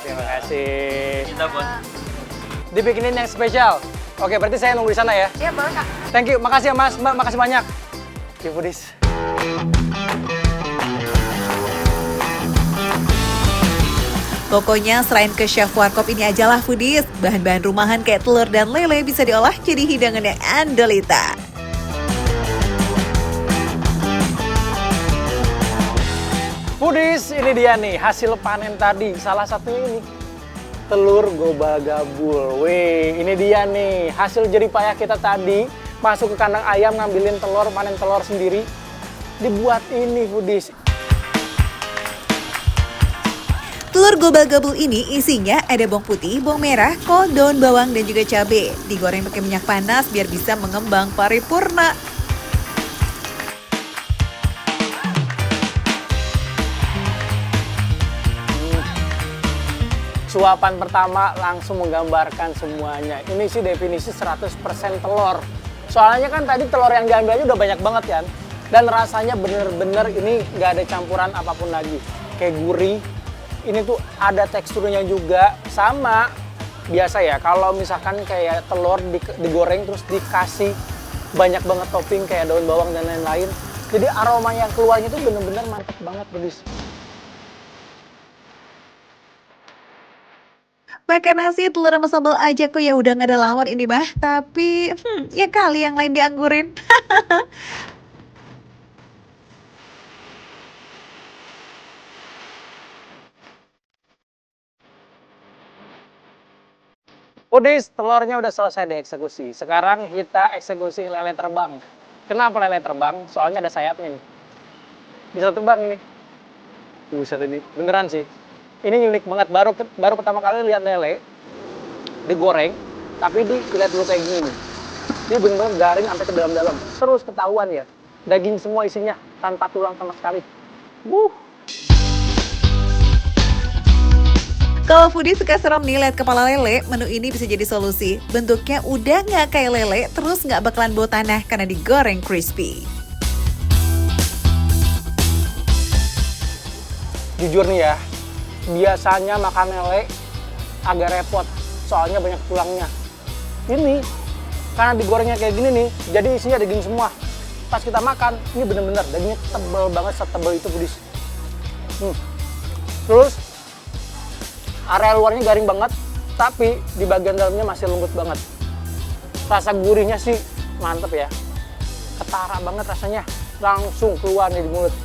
Terima kasih. Kita bos. Dibikinin yang spesial. Oke, berarti saya nunggu di sana ya. Iya, boleh Kak. Thank you, makasih ya Mas, Mbak, makasih banyak. Thank you, Foodies. Pokoknya selain ke chef warkop ini ajalah foodies, bahan-bahan rumahan kayak telur dan lele bisa diolah jadi hidangan yang andalita. Foodies, ini dia nih hasil panen tadi. Salah satunya ini telur gobagabul. Wih, ini dia nih hasil jeripayah kita tadi. Masuk ke kandang ayam, ngambilin telur, panen telur sendiri. Dibuat ini Foodies. Telur gobagabul ini isinya ada bawang putih, bawang merah, kol, daun bawang, dan juga cabai. Digoreng pakai minyak panas biar bisa mengembang paripurna. Suapan pertama langsung menggambarkan semuanya. Ini sih definisi 100% telur. Soalnya kan tadi telur yang diambil aja udah banyak banget kan. Dan rasanya bener-bener ini nggak ada campuran apapun lagi. Kayak gurih. Ini tuh ada teksturnya juga. Sama biasa ya, kalau misalkan kayak telur digoreng terus dikasih banyak banget topping kayak daun bawang dan lain-lain. Jadi aroma yang keluarnya tuh bener-bener mantap banget, guys. Makan nasi telur sama sambal aja kok ya udah gak ada lawan ini mah. Tapi ya kali yang lain dianggurin. Foodies, telurnya udah selesai dieksekusi. Sekarang kita eksekusi lele terbang. Kenapa lele terbang? Soalnya ada sayapnya nih. Bisa terbang nih. Buset ini, beneran sih. Ini unik banget, baru pertama kali lihat lele digoreng, tapi dilihat dulu kayak gini nih. Dia bener-bener garing sampai ke dalam-dalam. Terus ketahuan ya, daging semua isinya tanpa tulang sama sekali. Kalau foodie suka serem nih lihat kepala lele, menu ini bisa jadi solusi. Bentuknya udah nggak kayak lele, terus nggak bakalan bau tanah karena digoreng crispy. Jujur nih ya, biasanya makan lele agak repot, soalnya banyak tulangnya. Ini, karena digorengnya kayak gini nih, jadi isinya daging semua. Pas kita makan, ini bener-bener dagingnya tebal banget, setebal itu Foodies. Terus, area luarnya garing banget, tapi di bagian dalamnya masih lembut banget. Rasa gurihnya sih mantep ya. Ketara banget rasanya, langsung keluar nih di mulut.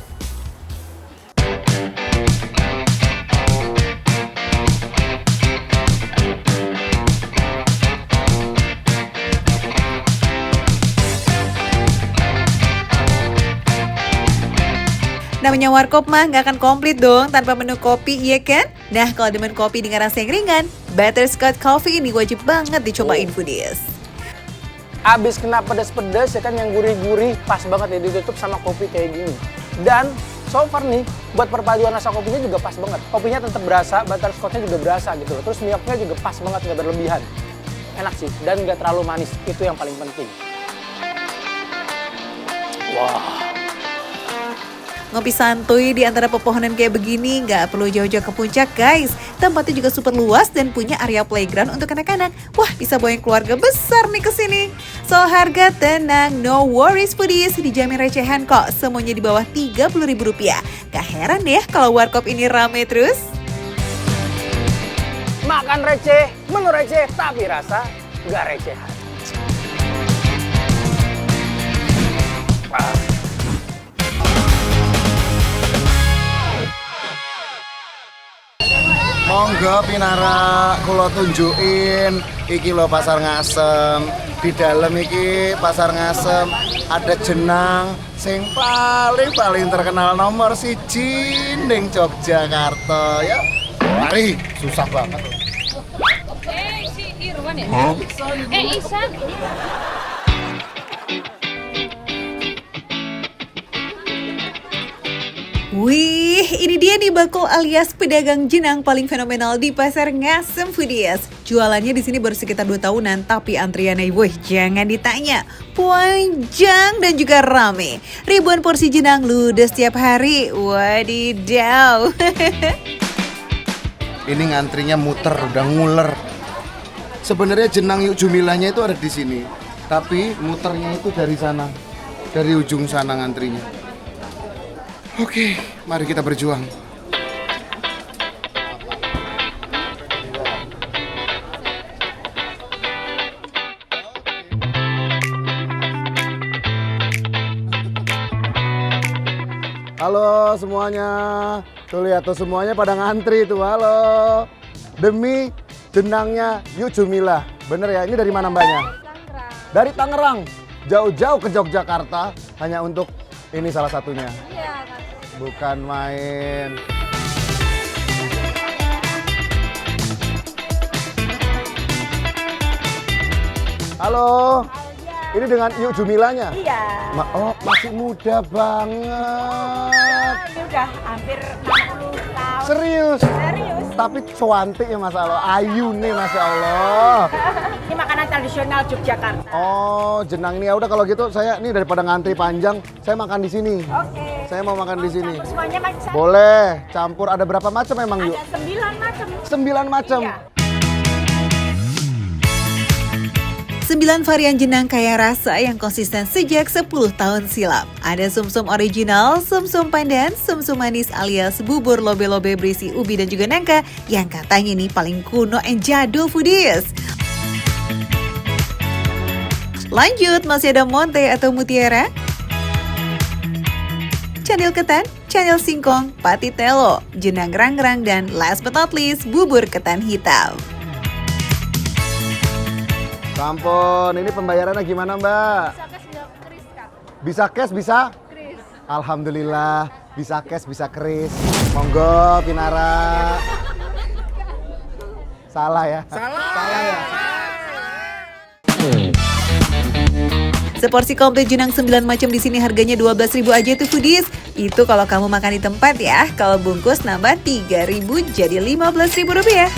Namanya warkop mah nggak akan komplit dong tanpa menu kopi, iya kan? Nah, kalau demen kopi dengan rasa yang ringan, Butterscotch Coffee ini wajib banget dicobain foodies. Abis kena pedas-pedas ya kan yang gurih-gurih, pas banget ya ditutup sama kopi kayak gini. Dan so far nih, buat perpaduan rasa kopinya juga pas banget. Kopinya tetap berasa, butterscotchnya juga berasa gitu loh. Terus milknya juga pas banget, nggak berlebihan. Enak sih, dan nggak terlalu manis, itu yang paling penting. Wah. Ngopi santuy di antara pepohonan kayak begini, nggak perlu jauh-jauh ke puncak guys. Tempatnya juga super luas dan punya area playground untuk anak-anak. Wah, bisa bawa keluarga besar nih ke sini. Soal harga tenang, no worries foodies, dijamin recehan kok. Semuanya di bawah Rp30.000. Gak heran deh kalau warkop ini rame terus. Makan receh, menu receh, tapi rasa nggak recehan. Monggo pinara kula tunjukin iki lho Pasar Ngasem. Di dalam iki Pasar Ngasem ada jenang sing paling terkenal nomor 1 ning Yogyakarta ya. Mari, susah banget. Si Irwan ya? Isan. Wih, ini dia nih bakul alias pedagang jenang paling fenomenal di Pasar Ngasem foodies. Jualannya di sini baru sekitar 2 tahunan, tapi antriannya wih jangan ditanya. Panjang dan juga rame. Ribuan porsi jenang ludes setiap hari. Wadidaw. Ini ngantrinya muter, udah nguler. Sebenarnya jenang yuk Jumilahnya itu ada di sini, tapi muternya itu dari sana, dari ujung sana ngantrinya. Oke, mari kita berjuang. Halo semuanya, tuh lihat tuh semuanya pada ngantri tuh, halo. Demi jenangnya Yuk Jumilah, bener ya? Ini dari mana mbaknya? Dari Tangerang, jauh-jauh ke Yogyakarta hanya untuk ini salah satunya. Iya, Bukan main. Halo, ini dengan Yuk Jumilahnya? Iya. Oh, masih muda banget. Ini udah hampir 60 tahun. Serius? Serius. Tapi cuantik ya Mas Allah, ayu nih Masya Allah. Ini makanan tradisional Yogyakarta. Oh, jenang ini ya udah kalau gitu saya nih daripada ngantri panjang, saya makan di sini. Oke. Saya mau makan di sini. Campur semuanya macam. Boleh, campur ada berapa macam emang Yuk? Ada 9 macam. 9 macam. Iya. 9 varian jenang kaya rasa yang konsisten sejak 10 tahun silam. Ada sumsum original, sumsum pandan, sumsum manis alias bubur lobe-lobe berisi ubi dan juga nangka yang katanya nih paling kuno and jadul foodies. Lanjut, masih ada monte atau mutiara, candil ketan, candil singkong, pati telo, jenang rangrang, dan last but not least, bubur ketan hitam. Sampun, ini pembayarannya gimana Mbak? Bisa cash, bisa? Alhamdulillah, bisa cash, bisa kris. Monggo, Pinara. Salah ya? Salah ya? Seporsi komplit jenang 9 macam di sini harganya 12.000 aja tuh foodies. Itu kalau kamu makan di tempat ya. Kalau bungkus nambah 3.000 jadi 15.000 rupiah.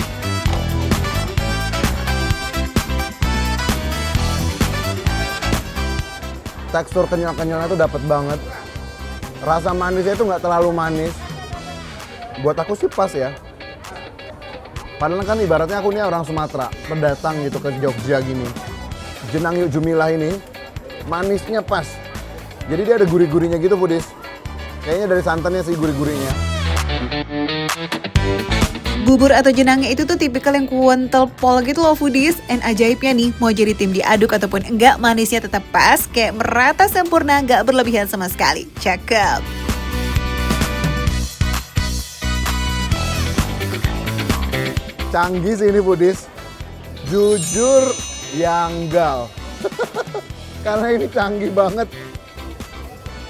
Tekstur kenyal-kenyalnya tuh dapet banget. Rasa manisnya itu nggak terlalu manis. Buat aku sih pas ya. Padahal kan ibaratnya aku ini orang Sumatera, pendatang gitu ke Jogja gini. Jenang Yuk Jumilah ini manisnya pas. Jadi dia ada gurih-gurihnya gitu foodies. Kayaknya dari santannya sih gurih-gurihnya. Bubur atau jenangnya itu tuh tipikal yang kental pol gitu loh foodies. And ajaibnya nih, mau jadi tim diaduk ataupun enggak, manisnya tetap pas, kayak merata sempurna, nggak berlebihan sama sekali. Cakep. Canggih sih ini foodies. Jujur yanggal. Karena ini canggih banget.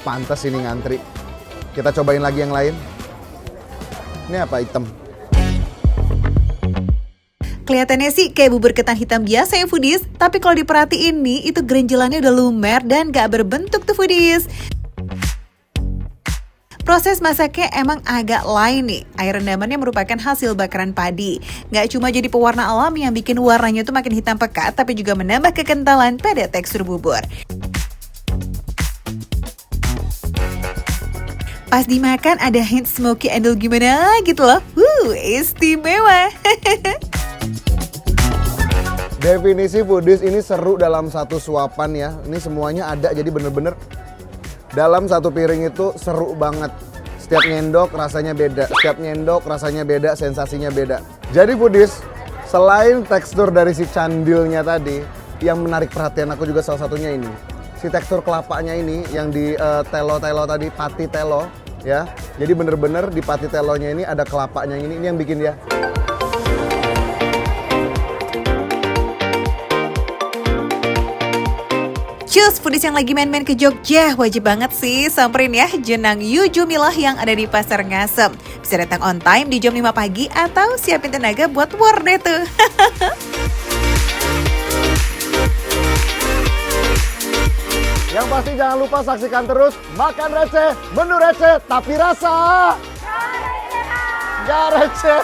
Pantas ini ngantri. Kita cobain lagi yang lain. Ini apa, hitam? Kelihatannya sih kayak bubur ketan hitam biasa ya foodies, tapi kalau diperhatiin nih, itu gerinjelannya udah lumer dan gak berbentuk tuh foodies. Proses masaknya emang agak lain nih. Air rendamannya merupakan hasil bakaran padi. Gak cuma jadi pewarna alam yang bikin warnanya tuh makin hitam pekat, tapi juga menambah kekentalan pada tekstur bubur. Pas dimakan ada hint smoky endul gimana gitu loh. Istimewa. Definisi foodies ini seru dalam satu suapan ya. Ini semuanya ada, jadi bener-bener dalam satu piring itu seru banget. Setiap nyendok rasanya beda, setiap nyendok rasanya beda, sensasinya beda. Jadi foodies, selain tekstur dari si candilnya tadi, yang menarik perhatian aku juga salah satunya ini. Si tekstur kelapanya ini yang di telo-telo tadi, pati telo ya. Jadi bener-bener di pati telonya ini ada kelapanya ini yang bikin dia. Cus, foodies yang lagi main-main ke Jogja, wajib banget sih samperin ya jenang Yuk Jumilah yang ada di Pasar Ngasem. Bisa datang on time di jam 5 pagi atau siapin tenaga buat war deh tuh. Yang pasti jangan lupa saksikan terus Makan Receh, Menu Receh, tapi rasa gak receh.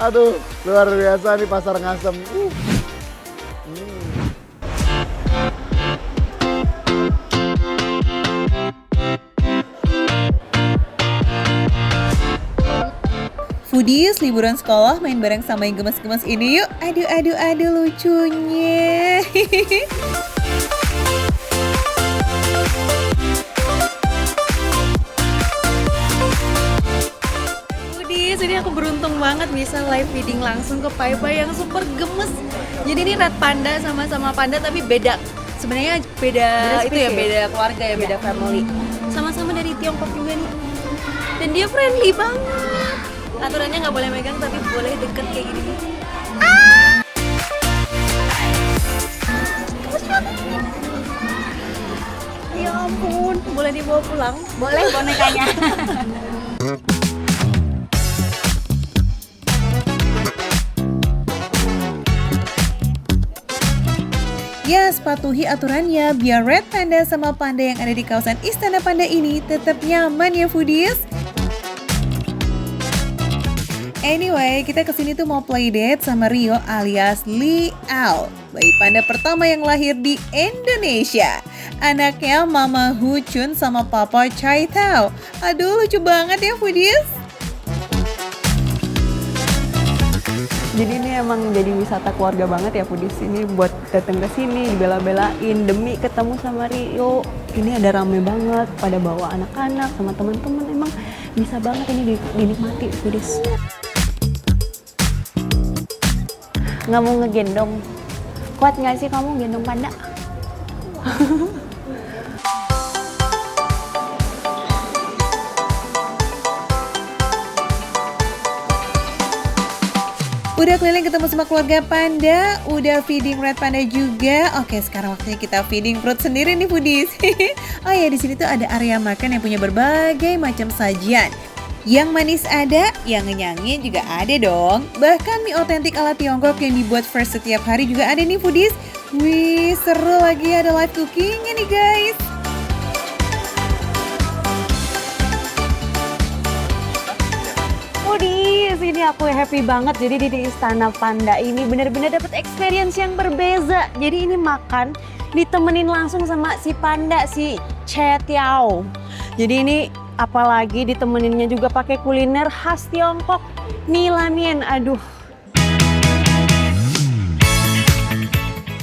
Aduh, luar biasa nih Pasar Ngasem. Foodies, liburan sekolah main bareng sama yang gemes-gemes ini yuk. Aduh lucunya. Foodies, ini aku beruntung banget bisa live feeding langsung ke Pai-Pai yang super gemes. Jadi ini red panda sama panda tapi beda. Sebenarnya beda itu ya, beda keluarga ya, beda family. Sama-sama dari Tiongkok juga nih. Dan dia friendly banget. Aturannya nggak boleh megang tapi boleh deket kayak gini nih. Ya ampun, boleh dibawa pulang? Boleh bonekanya. Yes, patuhi aturannya biar Red Panda sama panda yang ada di kawasan Istana Panda ini tetap nyaman ya Foodies. Anyway, kita kesini tuh mau playdate sama Rio alias Li Ao, bayi panda pertama yang lahir di Indonesia. Anaknya Mama Hu Chun sama Papa Chai Tao. Aduh lucu banget ya Foodies. Jadi ini emang jadi wisata keluarga banget ya Foodies. Ini buat datang ke sini dibela-belain demi ketemu sama Rio. Ini ada rame banget, pada bawa anak-anak sama teman-teman. Emang bisa banget ini dinikmati Foodies. Nggak mau ngegendong. Kuat nggak sih kamu gendong panda? Udah keliling ketemu sama keluarga panda, udah feeding red panda juga. Oke, sekarang waktunya kita feeding perut sendiri nih Foodies. Oh ya, di sini tuh ada area makan yang punya berbagai macam sajian. Yang manis ada, yang ngenyangin juga ada dong. Bahkan mie otentik ala Tiongkok yang dibuat fresh setiap hari juga ada nih Foodies. Wih, seru lagi ada live cookingnya nih guys. Foodies, ini aku happy banget. Jadi di Istana Panda ini bener-bener dapet experience yang berbeza. Jadi ini makan ditemenin langsung sama si panda, si Che Tiao. Jadi ini apalagi ditemeninnya juga pakai kuliner khas Tiongkok, mie lamien. Aduh.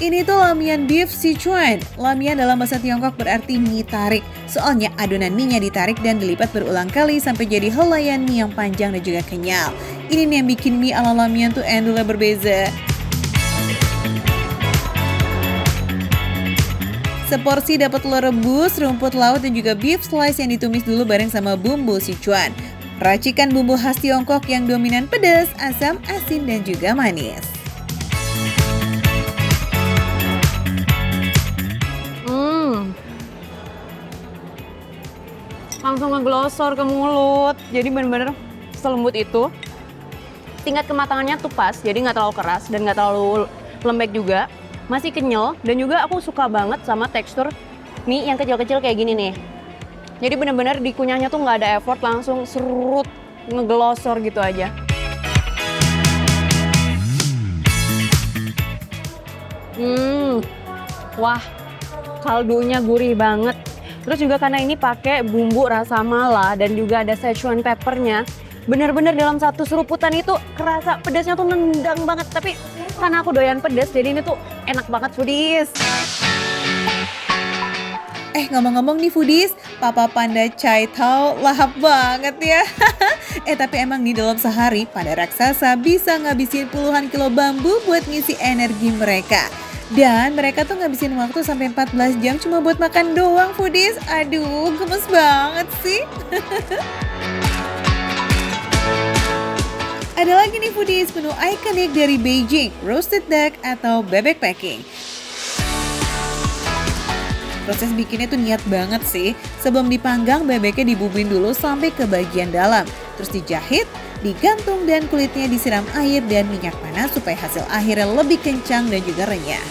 Ini tuh lamian beef Sichuan. Lamian dalam bahasa Tiongkok berarti mie tarik. Soalnya adonan mie-nya ditarik dan dilipat berulang kali sampai jadi helaian mie yang panjang dan juga kenyal. Ini nih yang bikin mie ala lamian tuh endulnya berbeza. Seporsi dapat telur rebus, rumput laut dan juga beef slice yang ditumis dulu bareng sama bumbu Sichuan. Racikan bumbu khas Tiongkok yang dominan pedas, asam, asin dan juga manis. Langsung ngeglosor ke mulut. Jadi bener-bener selembut itu. Tingkat kematangannya tuh pas, jadi nggak terlalu keras dan nggak terlalu lembek juga. Masih kenyal dan juga aku suka banget sama tekstur mie yang kecil-kecil kayak gini nih. Jadi bener-bener dikunyahnya tuh nggak ada effort, langsung serut ngeglosor gitu aja. Wah, kaldunya gurih banget. Terus juga karena ini pakai bumbu rasa mala dan juga ada Szechuan peppernya, bener-bener dalam satu seruputan itu kerasa pedasnya tuh nendang banget. Tapi karena aku doyan pedas, jadi ini tuh enak banget Foodies. Ngomong-ngomong nih Foodies, Papa Panda Chai Tao lahap banget ya. Tapi emang nih dalam sehari, panda raksasa bisa ngabisin puluhan kilo bambu buat ngisi energi mereka. Dan mereka tuh ngabisin waktu sampai 14 jam cuma buat makan doang Foodies. Aduh, gemes banget sih. Ada lagi nih Foodies, menu ikonik dari Beijing, roasted duck atau bebek packing. Proses bikinnya tuh niat banget sih. Sebelum dipanggang, bebeknya dibubuhin dulu sampai ke bagian dalam. Terus dijahit, digantung dan kulitnya disiram air dan minyak panas supaya hasil akhirnya lebih kencang dan juga renyah.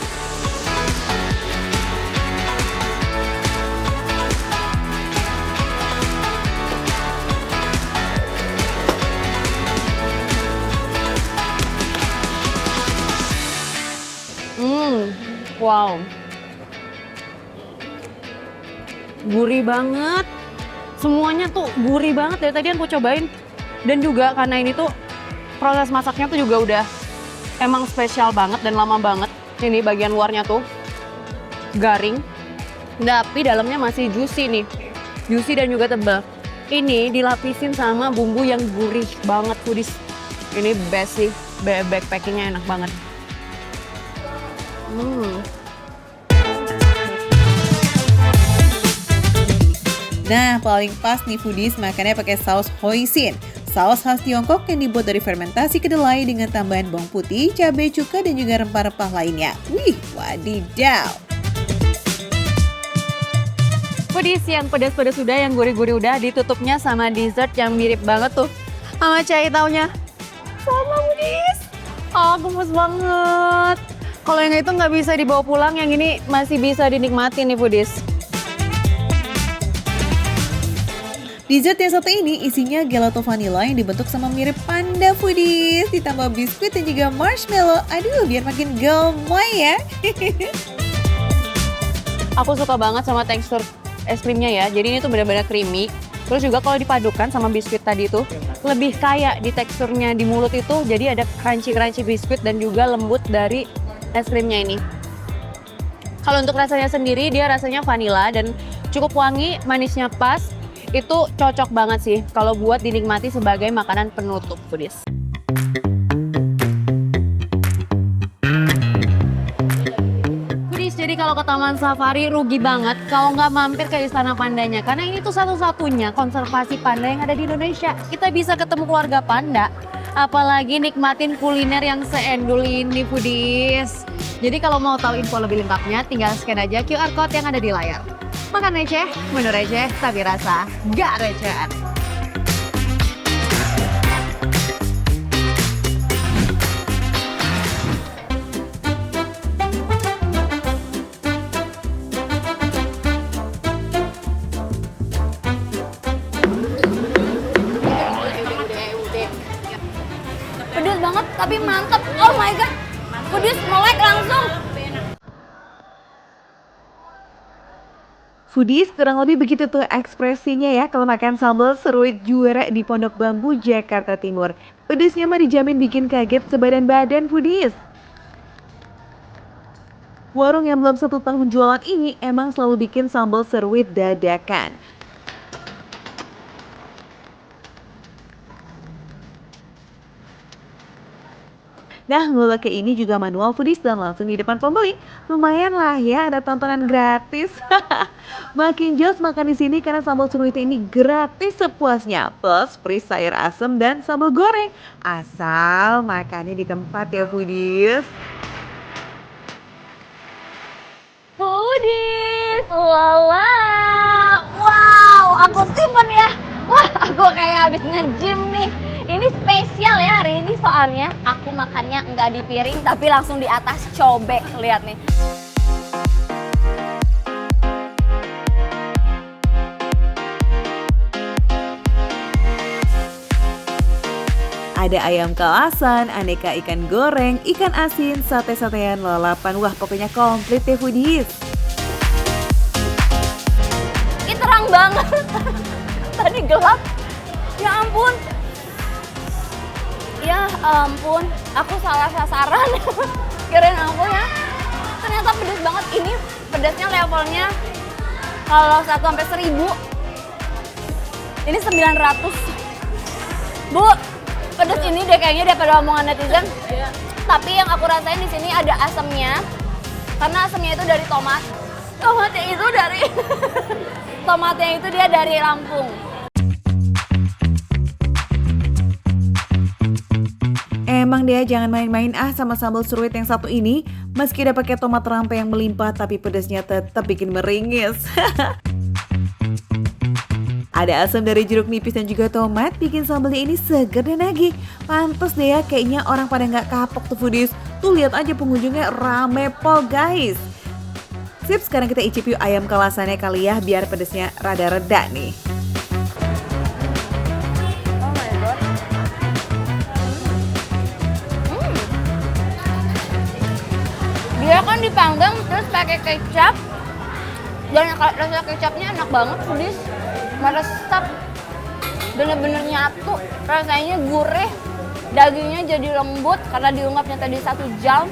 Wow. Gurih banget. Semuanya tuh gurih banget dari tadi yang aku cobain. Dan juga karena ini tuh proses masaknya tuh juga udah emang spesial banget dan lama banget. Ini bagian luarnya tuh garing, tapi dalamnya masih juicy nih. Juicy dan juga tebal. Ini dilapisin sama bumbu yang gurih banget, foodies. Ini best sih, backpackingnya enak banget. Nah, paling pas nih foodies makannya pakai saus hoisin. Saus khas Tiongkok yang dibuat dari fermentasi kedelai dengan tambahan bawang putih, cabai, cuka, dan juga rempah-rempah lainnya. Wih, wadidaw! Foodies yang pedas-pedas udah, yang gurih-gurih udah, ditutupnya sama dessert yang mirip banget tuh sama cai taunya. Sama foodies. Oh, gemes banget. Kalau yang itu nggak bisa dibawa pulang, yang ini masih bisa dinikmatin nih foodies. Dessert yang satu ini isinya gelato vanilla yang dibentuk sama mirip panda foodies, ditambah biskuit dan juga marshmallow. Aduh, biar makin gemoy ya. Aku suka banget sama tekstur es krimnya ya. Jadi ini tuh benar-benar creamy. Terus juga kalau dipadukan sama biskuit tadi tuh lebih kaya di teksturnya di mulut itu. Jadi ada crunchy-crunchy biskuit dan juga lembut dari es krimnya ini. Kalau untuk rasanya sendiri, dia rasanya vanilla dan cukup wangi, manisnya pas. Itu cocok banget sih kalau buat dinikmati sebagai makanan penutup foodies. Foodies, jadi kalau ke Taman Safari rugi banget kalau nggak mampir ke Istana Pandanya. Karena ini tuh satu-satunya konservasi panda yang ada di Indonesia. Kita bisa ketemu keluarga panda, apalagi nikmatin kuliner yang seendul ini foodies. Jadi kalau mau tahu info lebih lengkapnya, tinggal scan aja QR Code yang ada di layar. Makan receh, menu receh, tapi rasa gak recehan. Pedas banget tapi mantep. Oh my god. Pedas melek langsung. Foodies, kurang lebih begitu tuh ekspresinya ya kalau makan sambal seruit juara di Pondok Bambu, Jakarta Timur. Pedesnya mah dijamin bikin kaget sebadan-badan foodies. Warung yang belum 1 tahun jualan ini emang selalu bikin sambal seruit dadakan. Nah, ngelokek ini juga manual foodies dan langsung di depan pembeli. Lumayan lah ya, ada tontonan gratis. Makin jos makan di sini karena sambal seruit ini gratis sepuasnya. Plus free sayur asem dan sambal goreng. Asal makannya di tempat ya foodies. Foodies, lala. Wow, aku simpen ya. Wah, aku kayak habis nge-gym nih. Ini spesial ya hari ini soalnya aku makannya nggak di piring tapi langsung di atas cobek. Lihat nih. Ada ayam kalasan, aneka ikan goreng, ikan asin, sate-satean, lalapan. Wah, pokoknya komplit deh foodies. Ini terang banget. Tadi gelap. Ya ampun. Ya ampun, aku salah sasaran. Kirain aku ya. Ternyata pedas banget. Ini pedasnya levelnya kalau 1 sampai 1000. Ini 900. Bu, pedas ini deh kayaknya daripada omongan netizen. Tapi yang aku rasain di sini ada asamnya. Karena asamnya itu dari tomat. Tomatnya itu dari tomatnya itu dia dari Lampung. Emang dia jangan main-main sama sambal seruit yang satu ini. Meski udah pakai tomat rampai yang melimpah, tapi pedasnya tetap bikin meringis. Ada asam dari jeruk nipis dan juga tomat, bikin sambalnya ini seger dan nagih. Pantes deh ya, kayaknya orang pada nggak kapok tuh foodies. Tuh lihat aja pengunjungnya rame pol guys. Sip, sekarang kita icip yuk ayam kalasannya kali ya, biar pedasnya rada reda nih. Dia kan dipanggang terus pakai kecap dan rasa kecapnya enak banget foodies, meresap, bener-bener nyatu, rasanya gurih, Dagingnya jadi lembut karena diungkapnya tadi 1 jam.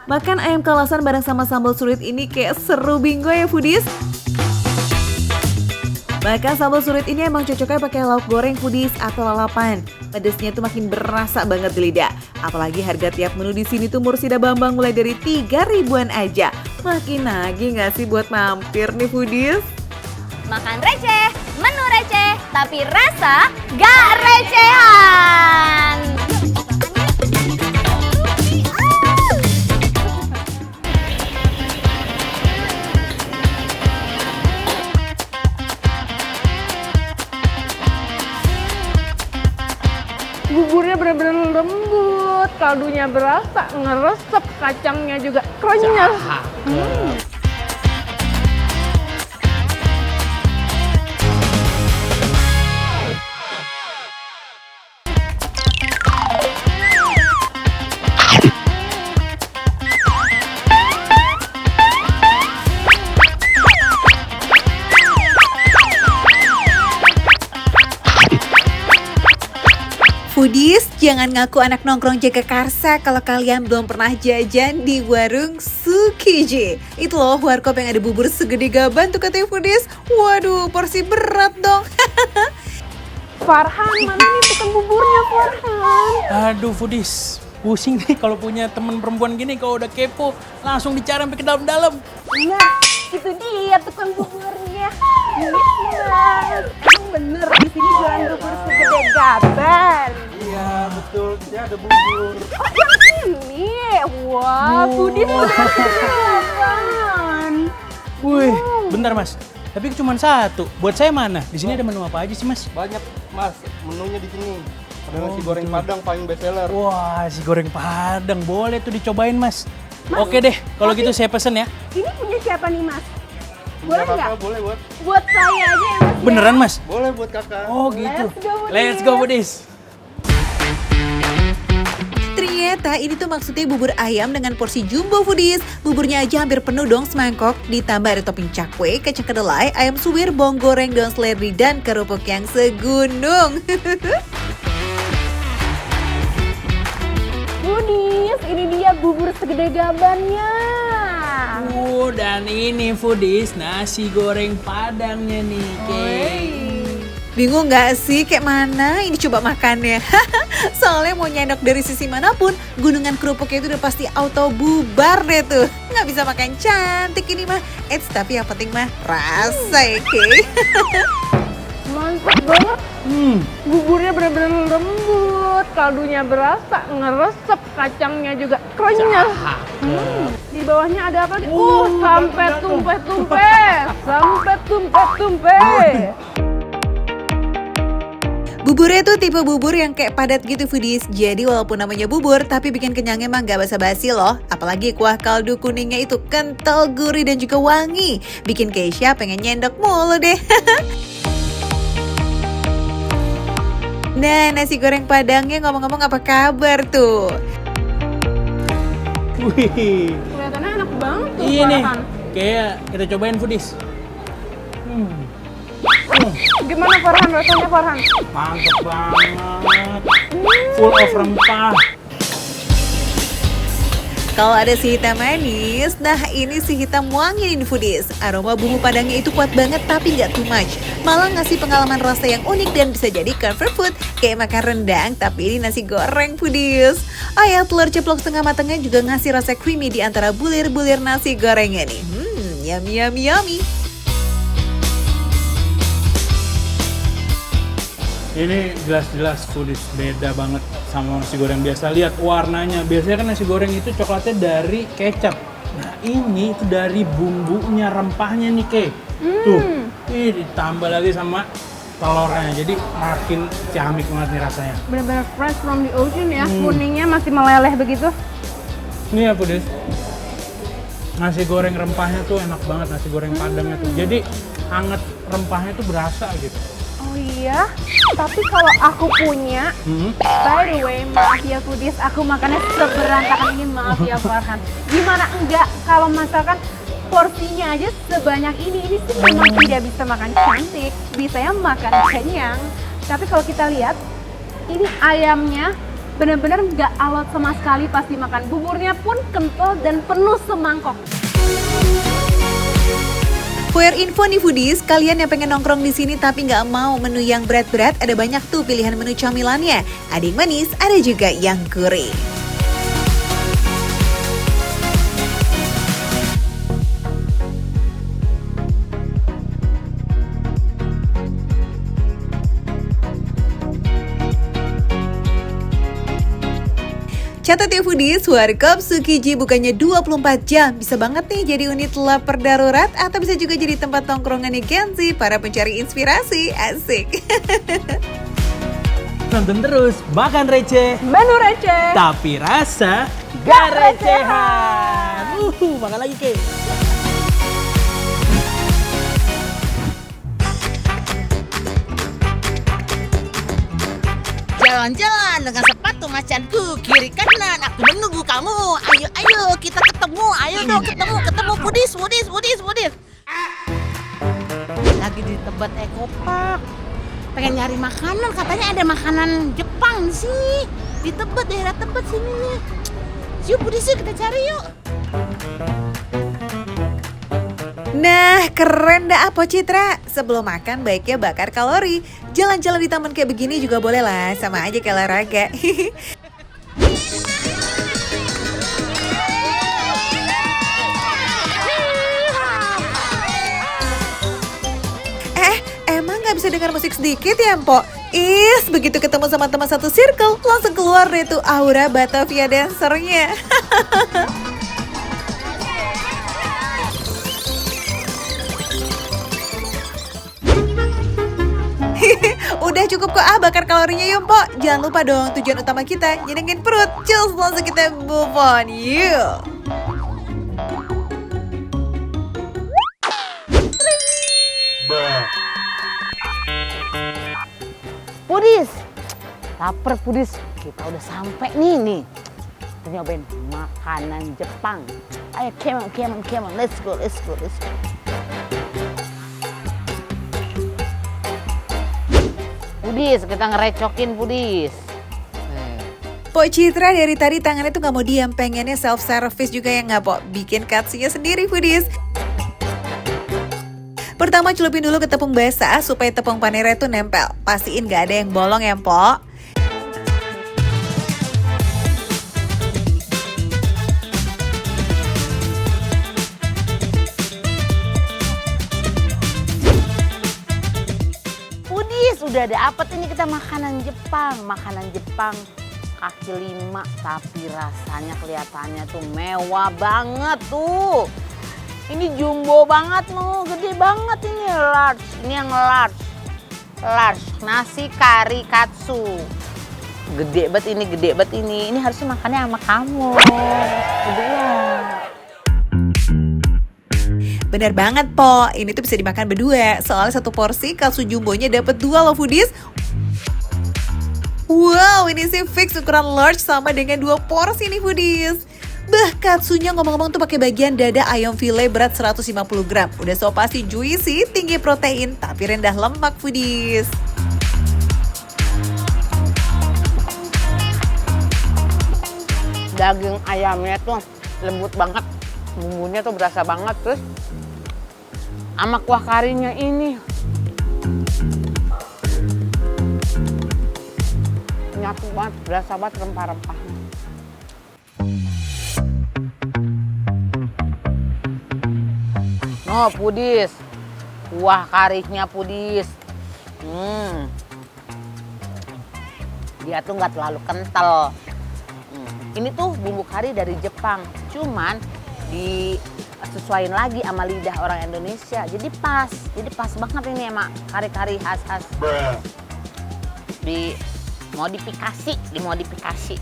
Makan ayam kalasan bareng sama sambal surit ini kayak seru bingo ya foodies. Makan sambal surit ini emang cocoknya pakai lauk goreng foodies atau lalapan. Pedesnya tuh makin berasa banget di lidah. Apalagi harga tiap menu di sini tuh Mursida Bambang mulai dari 3 ribuan aja. Makin nagih nggak sih buat mampir nih foodies? Makan receh, menu receh, tapi rasa gak recehan. Buburnya benar-benar lembut, kaldunya berasa, ngeresep, kacangnya juga krenyes. Foodies, jangan ngaku anak nongkrong jaga karsa kalau kalian belum pernah jajan di warung Tsukiji. Itu loh warkop yang ada bubur segede gaban tuh katanya foodies. Waduh, porsi berat dong. Farhan, mana nih tukang buburnya Farhan? Aduh foodies, pusing nih kalau punya temen perempuan gini. Kalau udah kepo langsung dicari sampai ke dalam-dalam. Nah, itu dia tukang buburnya. Ini Mas, emang bener di sini jualan bubur segede gaban. Iya betul, dia ada bubur. Oh, yang ini. Wah, foodies udah gaban. Wih, bentar mas. Tapi cuma satu. Buat saya mana? Di sini ada menu apa aja sih mas? Banyak mas, menunya di sini. Ada nasi goreng Padang paling best seller. Wah, si goreng Padang. Boleh tuh dicobain mas. Oke deh, kalau gitu saya pesen ya. Ini punya siapa nih Mas? Boleh Kakak, nggak? boleh buat. Buat saya aja ya Mas. Beneran mas? Boleh buat kakak. Oh gitu. Let's go, Budis. Let's go Budis. Ternyata ini tuh maksudnya bubur ayam dengan porsi jumbo foodies. Buburnya aja hampir penuh dong semangkok. Ditambah ada topping cakwe, kacang kedelai, ayam suwir, bawang goreng, daun seledri, dan kerupuk yang segunung. Budis, ini dia bubur segede gabannya. Dan ini foodies, nasi goreng Padangnya nih, Kay. Bingung nggak sih kayak mana ini coba makannya? Soalnya mau nyendok dari sisi manapun, gunungan kerupuknya itu udah pasti auto bubar deh tuh. Nggak bisa makan cantik ini mah. Tapi yang penting mah rasa ya, Kay. Mantap banget. Buburnya benar-benar lembut, kaldunya berasa, ngeresep, kacangnya juga krenyes. Di bawahnya ada apa? Sampai tumpeh-tumpeh. Sampai tumpeh-tumpeh. Buburnya tuh tipe bubur yang kayak padat gitu foodies. Jadi walaupun namanya bubur, tapi bikin kenyang emang gak basa-basi loh. Apalagi kuah kaldu kuningnya itu kental, gurih, dan juga wangi. Bikin Keisha pengen nyendok mulu deh. Nah, nasi goreng Padangnya ngomong-ngomong apa kabar tuh? Wih, Kelihatannya enak banget tuh. iya nih. Farhan. Kayak kita cobain foodies. Gimana Farhan rasanya Farhan? Mantap banget. Full of rempah. Kalau ada si hitam manis, nah ini si hitam wangi nih foodies. Aroma bumbu Padangnya itu kuat banget tapi nggak too much. Malah ngasih pengalaman rasa yang unik dan bisa jadi comfort food. Kayak makan rendang tapi ini nasi goreng foodies. Ayam telur ceplok setengah matangnya juga ngasih rasa creamy di antara bulir-bulir nasi gorengnya nih. Yummy yummy yummy. Ini jelas-jelas foodies beda banget sama nasi goreng biasa. Lihat warnanya. Biasanya kan nasi goreng itu coklatnya dari kecap. Nah ini itu dari bumbunya, rempahnya nih, Kay. Tuh, ini ditambah lagi sama telurnya. Jadi makin ciamik banget nih rasanya. Benar-benar fresh from the ocean ya. Kuningnya masih meleleh begitu. Ini ya foodies. Nasi goreng rempahnya tuh enak banget, nasi goreng Padangnya tuh. Jadi hangat rempahnya tuh berasa gitu. Oh iya, tapi kalau aku punya, by the way, maaf ya foodies, aku makannya seberantakan ini, maaf ya Farhan. Gimana enggak kalau masakan porsinya aja sebanyak ini sih memang tidak bisa makan cantik, bisa ya makan kenyang. Tapi kalau kita lihat, ini ayamnya benar-benar nggak alot sama sekali pas dimakan. Buburnya pun kental dan penuh semangkok. For your info nih foodies, kalian yang pengen nongkrong di sini tapi nggak mau menu yang berat-berat, ada banyak tuh pilihan menu camilannya. Ada yang manis, ada juga yang gurih. Catat ya foodies, Warkop Tsukiji bukannya 24 jam. Bisa banget nih jadi unit lapar darurat atau bisa juga jadi tempat tongkrongannya Genzi, para pencari inspirasi. Asik. Nonton terus, makan receh, Menu receh. tapi rasa gak recehan. Makan lagi ke. Jalan-jalan dengan sepatu macanku kiri kanan, aku menunggu kamu. Ayo ayo kita ketemu, ayo dong ketemu Budis. Lagi di Tebet Ekopark. Pengen nyari makanan, katanya ada makanan Jepang di sini. Di Tebet, daerah Tebet sini nih. Yuk Budis, yuk kita cari yuk. Nah, keren dah apa Citra? Sebelum makan baiknya bakar kalori. Jalan-jalan di taman kayak begini juga boleh lah, sama aja kayak olahraga. Emang gak bisa dengar musik sedikit ya, Mpok? Begitu ketemu sama teman satu circle, langsung keluar deh tuh aura Batavia dancernya. Udah cukup kok bakar kalorinya yuk, Mpok. Jangan lupa dong tujuan utama kita, nyenengin perut. Cus, langsung kita move on, yuk. Budis, lapar Budis. Kita udah sampai nih. Kita nyobain makanan Jepang. Ayo, come on, let's go. Budis, kita ngerecokin Budis. Pok Citra dari tadi tangannya tuh gak mau diam, pengennya self-service juga ya nggak, Pok? Bikin katsunya sendiri, Budis. Pertama celupin dulu ke tepung basah supaya tepung panera itu nempel. Pastiin gak ada yang bolong ya, Pok. Budis, udah dapet ini kita makanan Jepang kaki 5, tapi rasanya kelihatannya tuh mewah banget tuh. Ini jumbo banget loh, gede banget ini large. Ini yang large. Nasi kari katsu. Gede banget ini. Ini harusnya makannya sama kamu. Berdua. Bener banget, Po. Ini tuh bisa dimakan berdua. Soalnya satu porsi katsu jumbonya dapat 2 loh, foodies. Wow, ini sih fix ukuran large sama dengan 2 porsi nih, foodies. Bah, katsunya ngomong-ngomong tuh pakai bagian dada ayam file berat 150 gram. Udah so pasti juicy, tinggi protein, tapi rendah lemak, foodies. Daging ayamnya tuh lembut banget. Bumbunya tuh berasa banget. Terus sama kuah karinya ini. Nyatu banget, berasa banget rempah-rempahnya. Oh, Budis. Kuah karinya Budis. Dia tuh nggak terlalu kental. Ini tuh bumbu kari dari Jepang. Cuman disesuaiin lagi sama lidah orang Indonesia. Jadi pas banget ini sama kari-kari khas-khas. Dimodifikasi.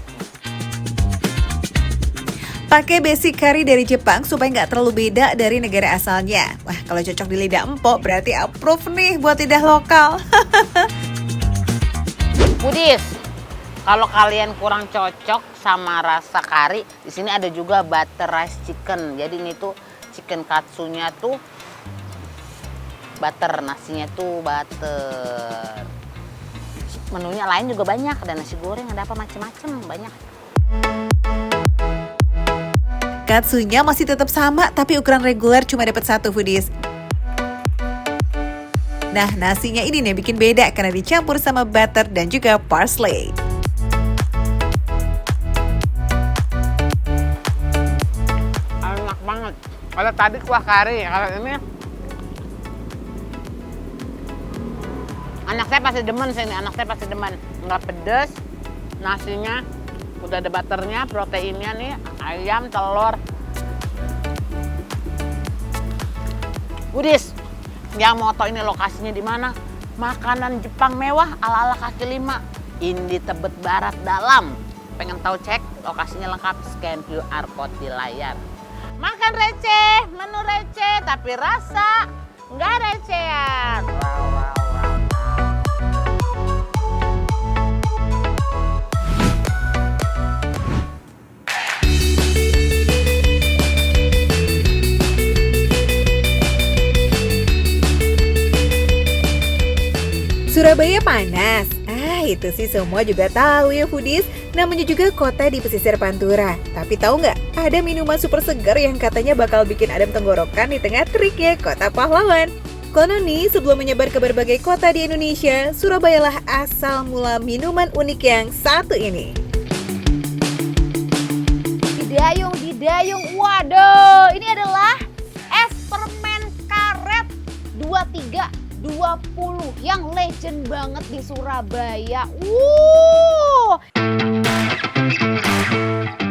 Pakai basic curry dari Jepang supaya nggak terlalu beda dari negara asalnya. Wah, kalau cocok di lidah empok berarti approve nih buat lidah lokal. Budis, kalau kalian kurang cocok sama rasa kari, di sini ada juga butter rice chicken. Jadi ini tuh chicken katsunya tuh butter, nasinya tuh butter. menunya lain juga banyak, ada nasi goreng, ada apa macem-macem, banyak. Katsunya masih tetap sama, tapi ukuran reguler cuma dapat 1 foodies. Nah, nasinya ini nih bikin beda karena dicampur sama butter dan juga parsley. Enak banget. Kalau tadi kuah kari, kalau ini anak saya pasti demen sih ini, anak saya pasti demen. Nggak pedes, nasinya udah ada butternya, proteinnya nih, ayam, telur. Budis, yang mau tau ini lokasinya di mana? Makanan Jepang mewah ala-ala kaki lima. Indi Tebet Barat Dalam. Pengen tahu cek lokasinya lengkap, scan QR code di layar. Makan receh, menu receh, tapi rasa nggak recehan. Surabaya panas. Itu sih semua juga tahu ya foodies. Namanya juga kota di pesisir Pantura. Tapi tahu nggak? Ada minuman super segar yang katanya bakal bikin adem tenggorokan di tengah teriknya kota pahlawan. Konon nih, sebelum menyebar ke berbagai kota di Indonesia, Surabaya lah asal mula minuman unik yang satu ini. Didayung. Waduh, ini adalah es permen karet 2320 yang legend banget di Surabaya.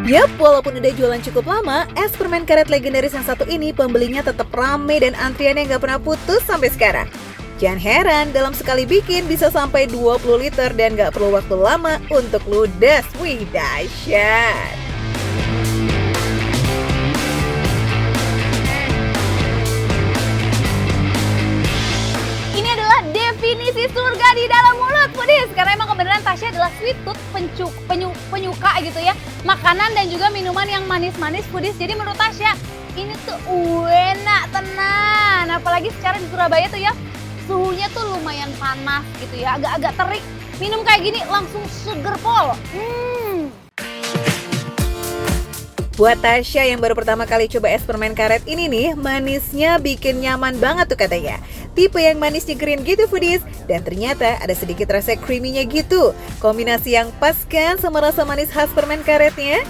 Yap, walaupun udah jualan cukup lama, es permen karet legendaris yang satu ini pembelinya tetap rame dan antriannya nggak pernah putus sampai sekarang. Jangan heran, dalam sekali bikin bisa sampai 20 liter dan nggak perlu waktu lama untuk ludes. Wih, dahsyat! Ini adalah definisi surga di dalam mulut, foodies. Karena emang kebenaran Tasya adalah sweet tooth, penyuka gitu ya. Makanan dan juga minuman yang manis-manis, foodies. Jadi menurut Tasya, ini tuh enak tenan. Apalagi secara di Surabaya tuh ya, suhunya tuh lumayan panas gitu ya. Agak-agak terik. Minum kayak gini langsung seger pol. Buat Tasya yang baru pertama kali coba es permen karet ini nih, manisnya bikin nyaman banget tuh katanya. Tipe yang manisnya green gitu foodies, dan ternyata ada sedikit rasa creamy-nya gitu. Kombinasi yang pas kan sama rasa manis khas permen karetnya.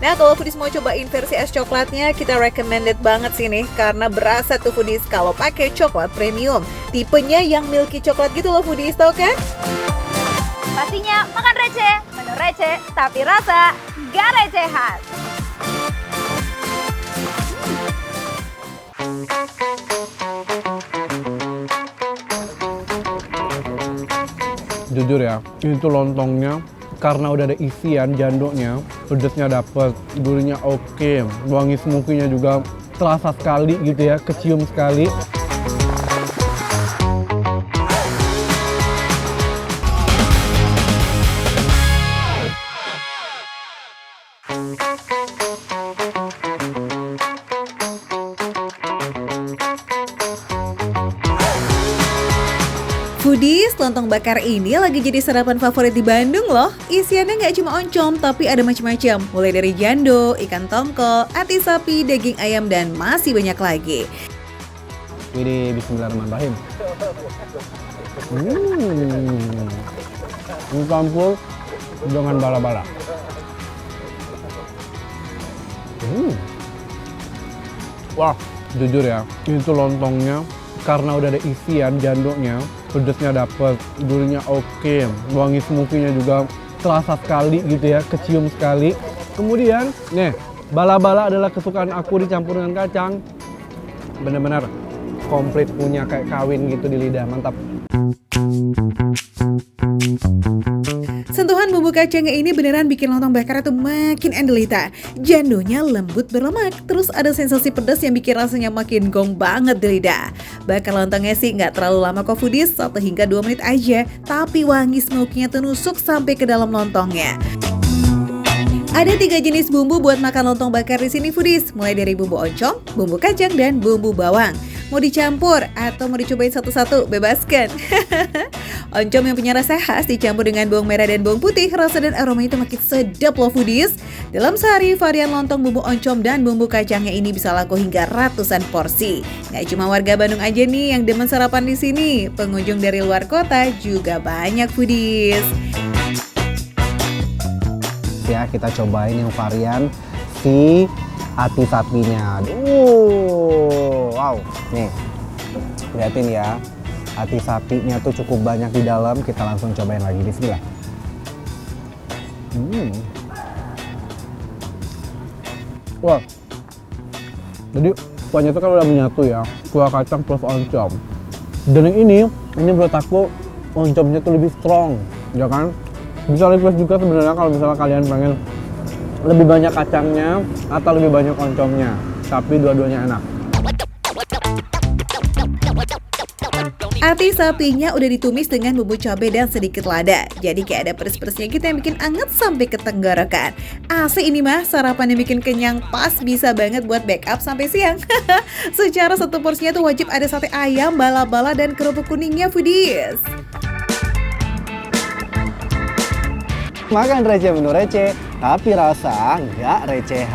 Nah, kalau foodies mau cobain versi es coklatnya, kita recommended banget sih nih, karena berasa tuh foodies kalau pakai coklat premium. Tipenya yang milky coklat gitu loh foodies, tau kan? Pastinya makan receh, menu receh, tapi rasa gak recehan. Jujur ya, itu lontongnya karena udah ada isian jandoknya, pedesnya dapet, gurihnya oke, wangi smoky-nya juga terasa sekali gitu ya, kecium sekali. Foodies, lontong bakar ini lagi jadi sarapan favorit di Bandung loh. Isiannya nggak cuma oncom, tapi ada macam-macam. Mulai dari jando, ikan tongkol, ati sapi, daging ayam, dan masih banyak lagi. Ini bismillahirrahmanirrahim. Ini campur dengan bala-bala. Wah, jujur ya, itu lontongnya karena udah ada isian jandoknya, pedesnya dapet, gurihnya oke, wangi smoky-nya juga terasa sekali gitu ya, kecium sekali. Kemudian, nih, bala-bala adalah kesukaan aku dicampur dengan kacang. Bener-bener komplit punya kayak kawin gitu di lidah, mantap. Sentuhan bumbu kacangnya ini beneran bikin lontong bakar itu makin endelita. Jandonya lembut berlemak, terus ada sensasi pedas yang bikin rasanya makin gong banget di lidah. Bakar lontongnya sih nggak terlalu lama kok foodies, 1 hingga 2 menit aja. Tapi wangi smoky-nya tuh nusuk sampai ke dalam lontongnya. Ada 3 jenis bumbu buat makan lontong bakar di sini foodies, mulai dari bumbu oncom, bumbu kacang, dan bumbu bawang. Mau dicampur atau mau dicobain satu-satu, bebaskan. Oncom yang punya rasa khas dicampur dengan bawang merah dan bawang putih, rasa dan aromanya itu makin sedap loh foodies. Dalam sehari, varian lontong bumbu oncom dan bumbu kacangnya ini bisa laku hingga ratusan porsi. Gak cuma warga Bandung aja nih yang demen sarapan di sini, pengunjung dari luar kota juga banyak foodies. Ya, kita cobain yang varian si ati sapinya. Wow, nih liatin ya, ati sapinya tuh cukup banyak di dalam. Kita langsung cobain lagi, bismillah. Wah, jadi kuahnya itu kan udah menyatu ya, kuah kacang plus oncom. Dan yang ini menurut aku oncomnya tuh lebih strong, ya kan? Bisa request juga sebenarnya kalau misalnya kalian pengen lebih banyak kacangnya atau lebih banyak oncomnya, tapi dua-duanya enak. Ati sapinya udah ditumis dengan bumbu cabai dan sedikit lada. Jadi kayak ada pedes-pedesnya gitu yang bikin anget sampai ke tenggorokan. Asli ini mah sarapan yang bikin kenyang, pas bisa banget buat backup sampai siang. Secara satu porsinya tuh wajib ada sate ayam, bala-bala, dan kerupuk kuningnya foodies. Makan receh menu receh, tapi rasa nggak recehan.